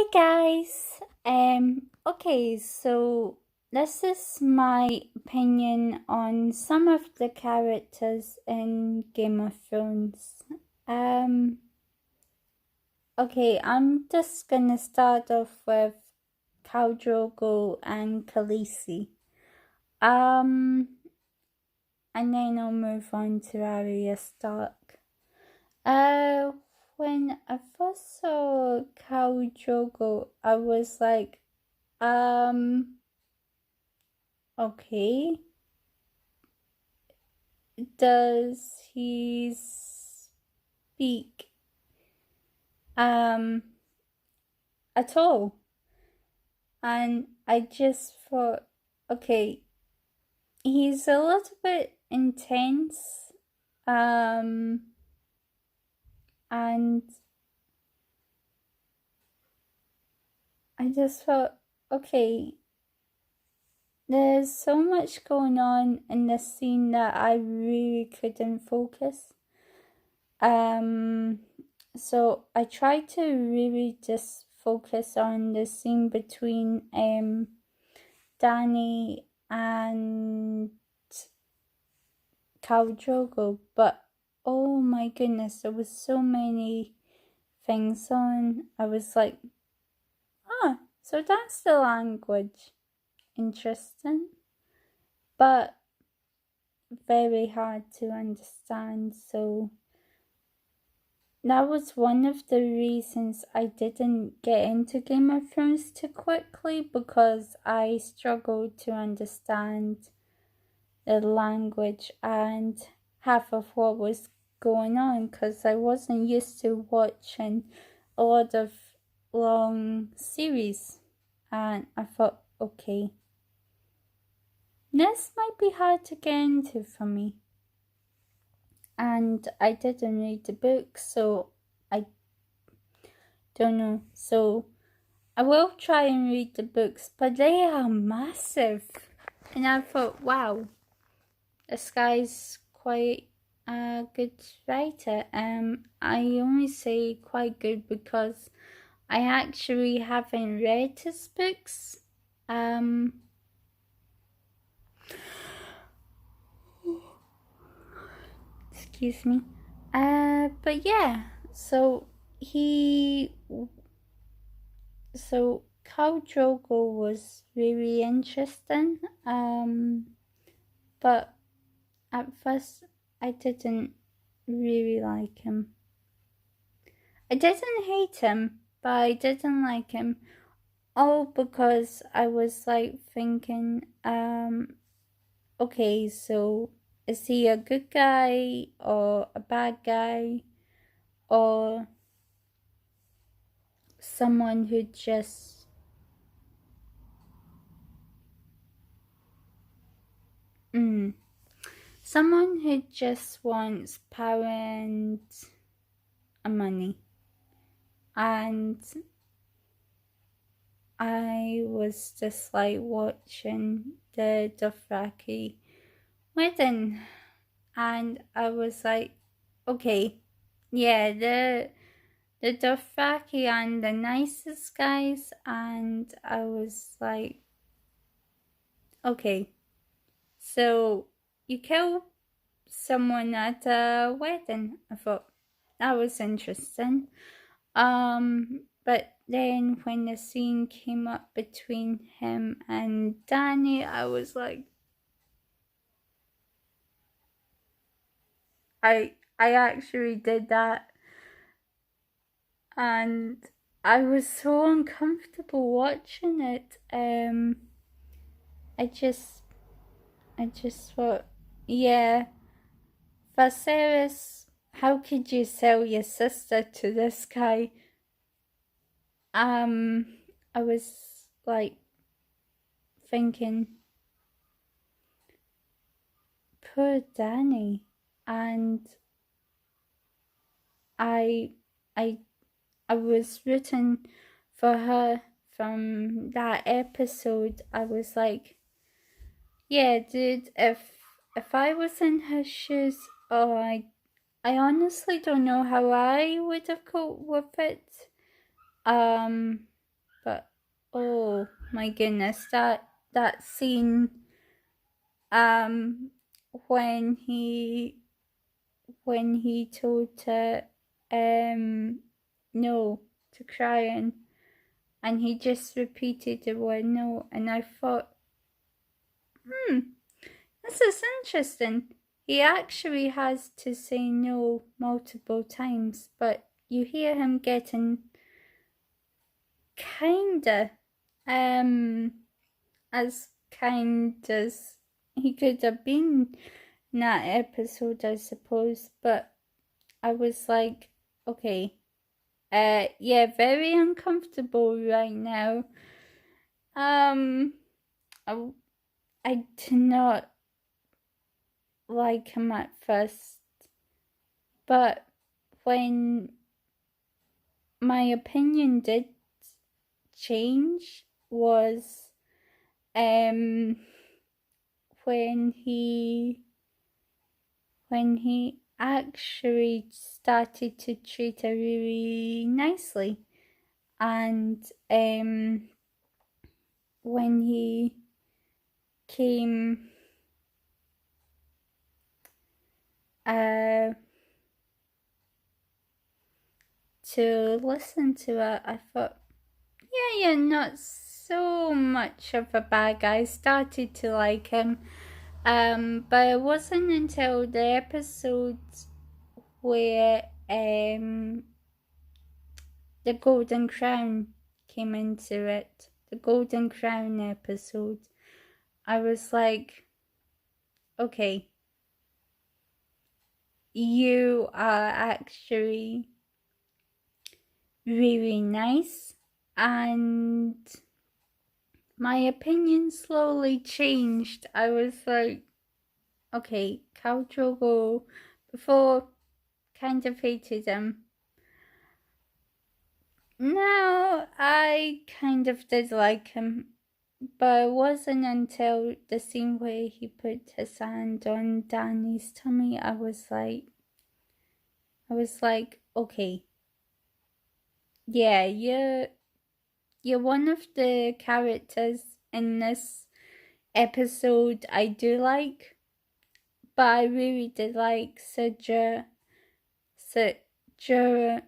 Hi guys. Okay, so this is my opinion on some of the characters in Game of Thrones. Um okay, I'm just gonna start off with Khal Drogo and Khaleesi. Um and then I'll move on to Arya Stark. Uh when I first saw Khal Drogo, I was like, okay. Does he speak um at all? And I just thought, okay, he's a little bit intense. And I just thought, okay, there's so much going on in this scene that I really couldn't focus. So I tried to really just focus on the scene between Dany and Khal Drogo, but oh my goodness, there was so many things on. I was like, so that's the language. Interesting. But very hard to understand, so that was one of the reasons I didn't get into Game of Thrones too quickly, because I struggled to understand the language and half of what was going on, because I wasn't used to watching a lot of long series. And I thought, okay, this might be hard to get into for me. And I didn't read the book, so I don't know. So I will try and read the books, but they are massive. And I thought, wow, this guy's quite a good writer. I only say quite good because I actually haven't read his books. Excuse me. But yeah, so Khal Drogo was really interesting. But at first I didn't really like him. I didn't hate him, but I didn't like him. All because I was like thinking, okay, so is he a good guy or a bad guy, or someone who just someone who just wants power and money. And I was just like watching the Dothraki wedding, and I was like, okay, yeah, the Dothraki are the nicest guys, and I was like, okay, so you kill someone at a wedding. I thought that was interesting. But then when the scene came up between him and Dany, I was like, I actually did that, and I was so uncomfortable watching it. I just thought, yeah, Viserys, how could you sell your sister to this guy? I was like thinking, poor Dany, and I I I was rooting for her from that episode. I was like, yeah, dude, if I was in her shoes, oh, I honestly don't know how I would have coped with it. But oh my goodness, that scene um when he told her no to Cryan, and he just repeated the word no, and I thought, this is interesting. He actually has to say no multiple times, but you hear him getting kinda as kind as he could have been in that episode, I suppose. But I was like, okay, yeah, very uncomfortable right now. I, I did not like him at first, but when my opinion did change was when he actually started to treat her really nicely, and when he came to listen to her, I thought, yeah, you're not so much of a bad guy. I started to like him. But it wasn't until the episode where the Golden Crown came into it, the Golden Crown episode, I was like, okay, you are actually really nice, and my opinion slowly changed. I was like, okay, Khal Drogo, before kind of hated him. Now I kind of did like him, but it wasn't until the scene where he put his hand on Dany's tummy, I was like, okay, yeah, you're one of the characters in this episode I do like, but I really did like Ser Jorah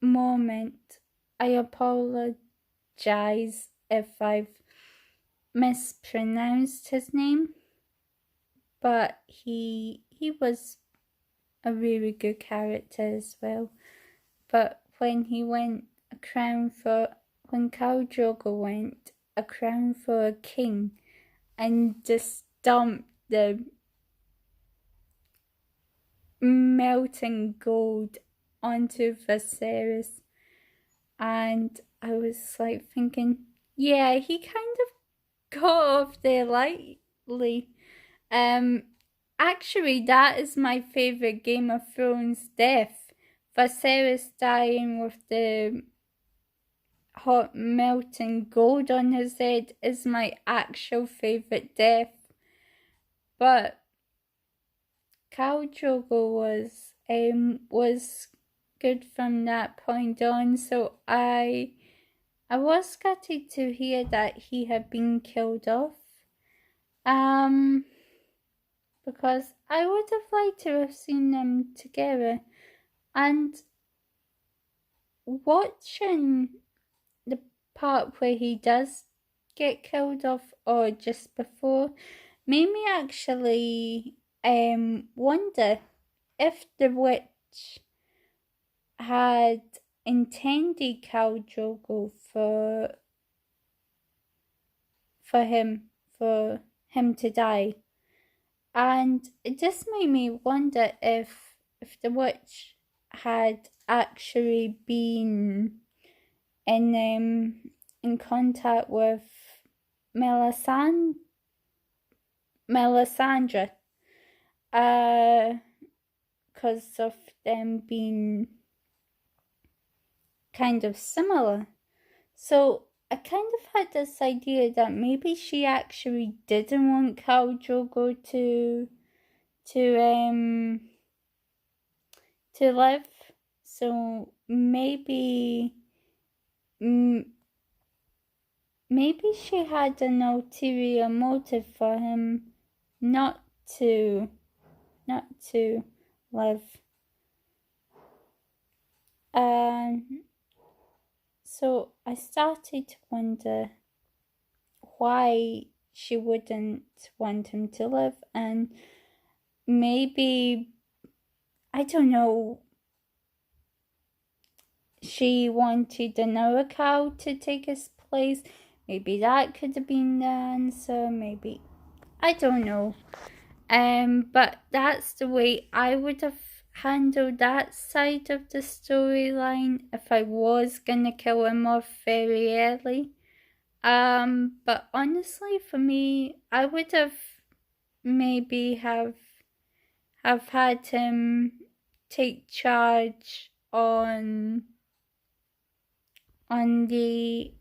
Mormont. I apologize if I've mispronounced his name, but he was a really good character as well. But when he went when Khal Drogo went a crown for a king and just dumped the melting gold onto Viserys, and I was like thinking, yeah, he kind of got off there lightly. Actually, that is my favorite Game of Thrones death. Viserys dying with the hot melting gold on his head is my actual favorite death. But Khal Drogo was good from that point on, so I was gutted to hear that he had been killed off. Because I would have liked to have seen them together, and watching the part where he does get killed off or just before made me actually wonder if the witch had intended Khal Drogo for him to die. And it just made me wonder if the witch had actually been in contact with Melisandre, because of them being kind of similar. So I kind of had this idea that maybe she actually didn't want Khal Drogo to live. So maybe maybe she had an ulterior motive for him not to live. So I started to wonder why she wouldn't want him to live, and maybe, I don't know, she wanted another cow to take his place. Maybe that could have been the answer. Maybe, I don't know. But that's the way I would have handled that side of the storyline if I was gonna kill him off very early. But honestly, for me, I would have maybe have had him take charge on the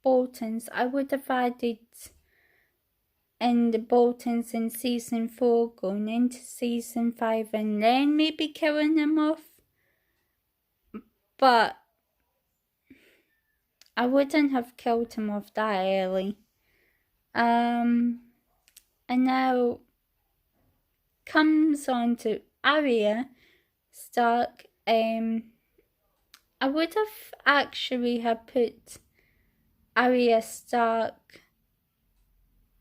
Boltons. I would have added in the Boltons in season 4 going into season 5 and then maybe killing them off. But I wouldn't have killed him off that early. And now comes on to Arya Stark. I would have actually have put Arya Stark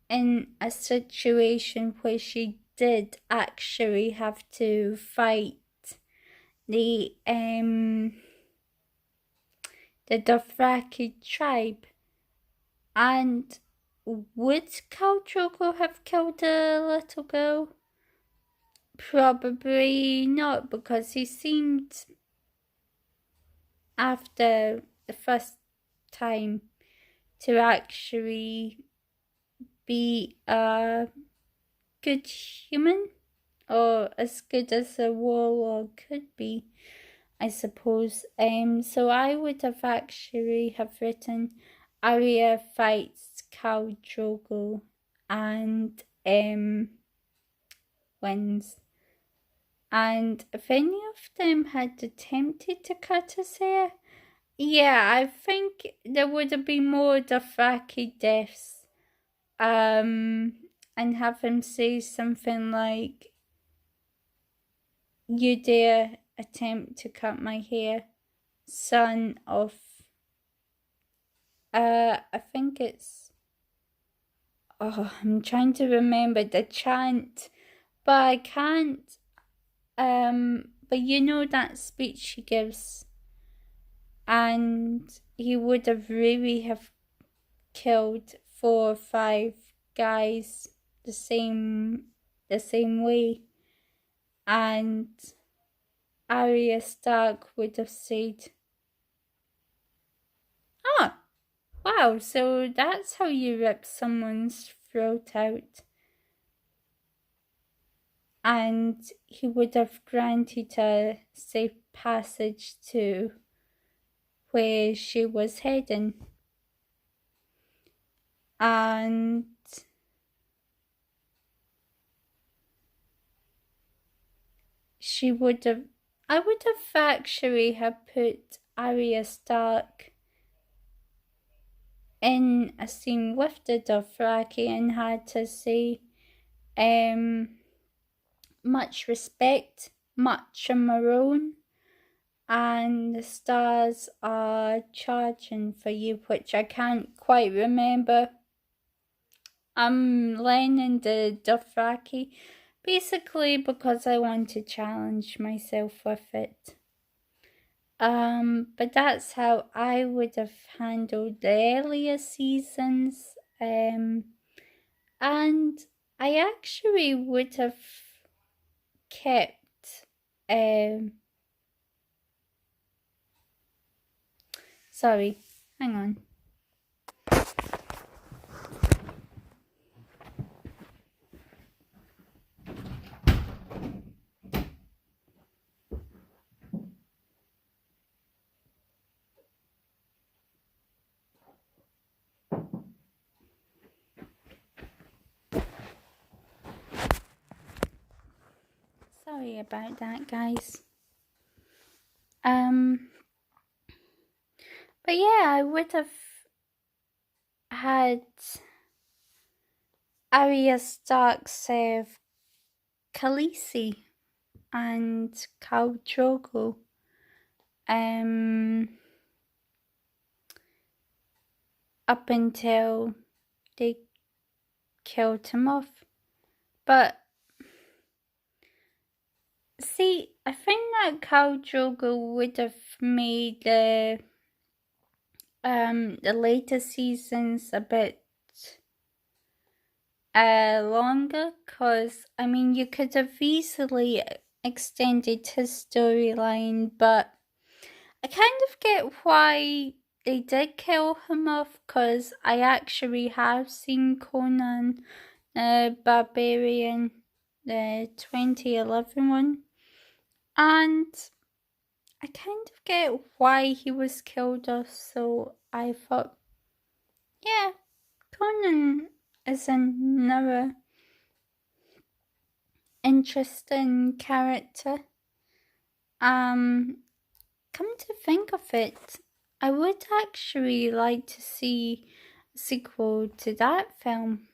in a situation where she did actually have to fight the Dothraki tribe. And would Khal Drogo have killed a little girl? Probably not, because he seemed, after the first time, to actually be a good human, or as good as a warlord could be, I suppose. So I would have actually have written Arya fights Khal Drogo and wins. And if any of them had attempted to cut his hair, yeah, I think there would have been more Dothraki deaths. And have him say something like, "You dare attempt to cut my hair, son of..." I think it's... I'm trying to remember the chant, but I can't. But you know that speech he gives, and he would have really have killed 4 or 5 guys the same way, and Arya Stark would have said, "Ah, wow, so that's how you rip someone's throat out." And he would have granted a safe passage to where she was heading. And she would have... I would have actually have put Arya Stark in a scene with the Dothraki and had to say, "Much respect, much Marone, and the stars are charging for you," which I can't quite remember. I'm learning the Dothraki basically because I want to challenge myself with it. But that's how I would have handled the earlier seasons. And I actually would have kept sorry, hang on. Sorry about that, guys. But yeah, I would have had Arya Stark save Khaleesi and Khal Drogo. Up until they killed him off. But see, I think that Khal Drogo would have made the later seasons a bit longer, because I mean you could have easily extended his storyline, but I kind of get why they did kill him off, because I actually have seen Conan the Barbarian, the 2011 one, and I kind of get why he was killed off, so I thought, yeah, Conan is another interesting character. Come to think of it, I would actually like to see a sequel to that film.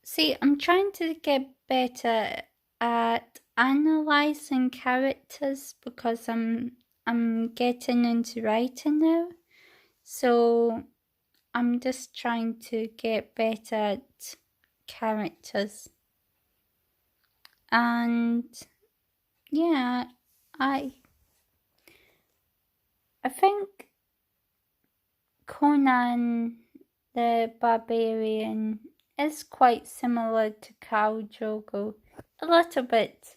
See, I'm trying to get better at analyzing characters because I'm getting into writing now. So I'm just trying to get better at characters. And yeah, I think Conan the Barbarian is quite similar to Khal Drogo, a little bit.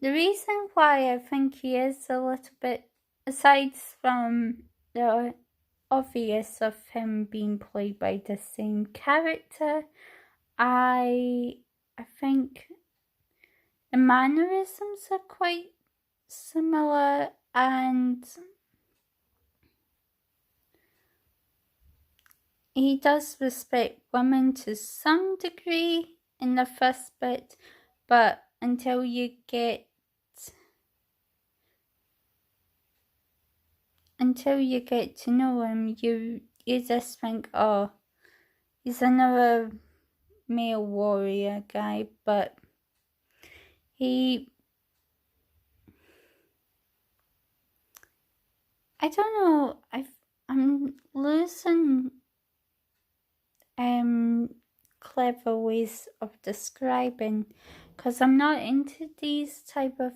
The reason why I think he is a little bit, aside from the obvious of him being played by the same character, I think the mannerisms are quite similar, and he does respect women to some degree in the first bit, but until you get to know him, you just think, oh, he's another male warrior guy, but I don't know, I'm losing clever ways of describing, because I'm not into these type of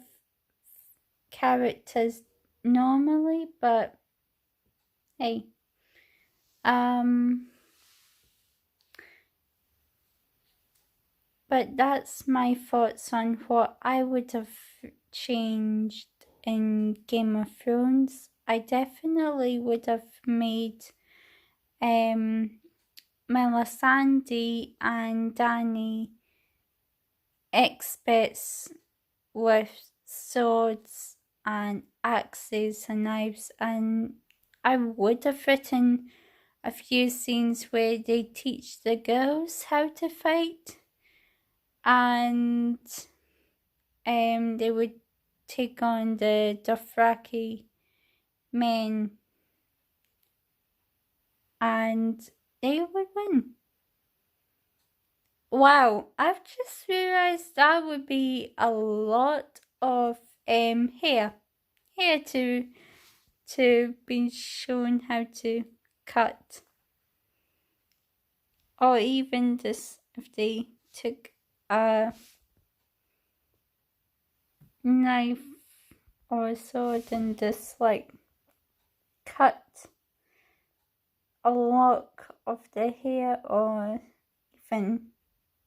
characters normally, but hey, but that's my thoughts on what I would have changed in Game of Thrones. I definitely would have made Melisandre and Dany experts with swords and axes and knives, and I would have written a few scenes where they teach the girls how to fight, and they would take on the Dothraki men and they would win. Wow, I've just realized that would be a lot of hair to be shown how to cut, or even just if they took a knife or a sword and just like cut a lock of the hair or even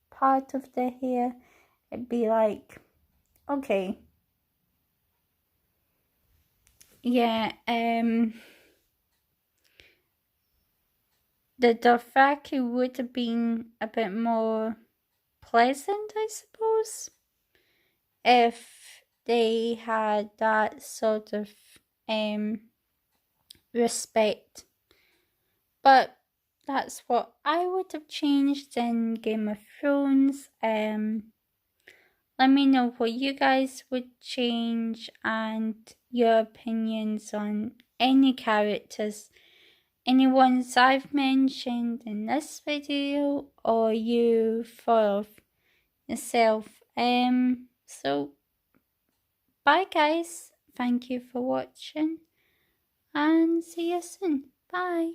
part of the hair, it'd be like, okay, yeah, the Dothraki would have been a bit more pleasant, I suppose, if they had that sort of respect. But that's what I would have changed in Game of Thrones. let me know what you guys would change and your opinions on any characters, any ones I've mentioned in this video or you thought of yourself. So bye guys, thank you for watching and see you soon. Bye.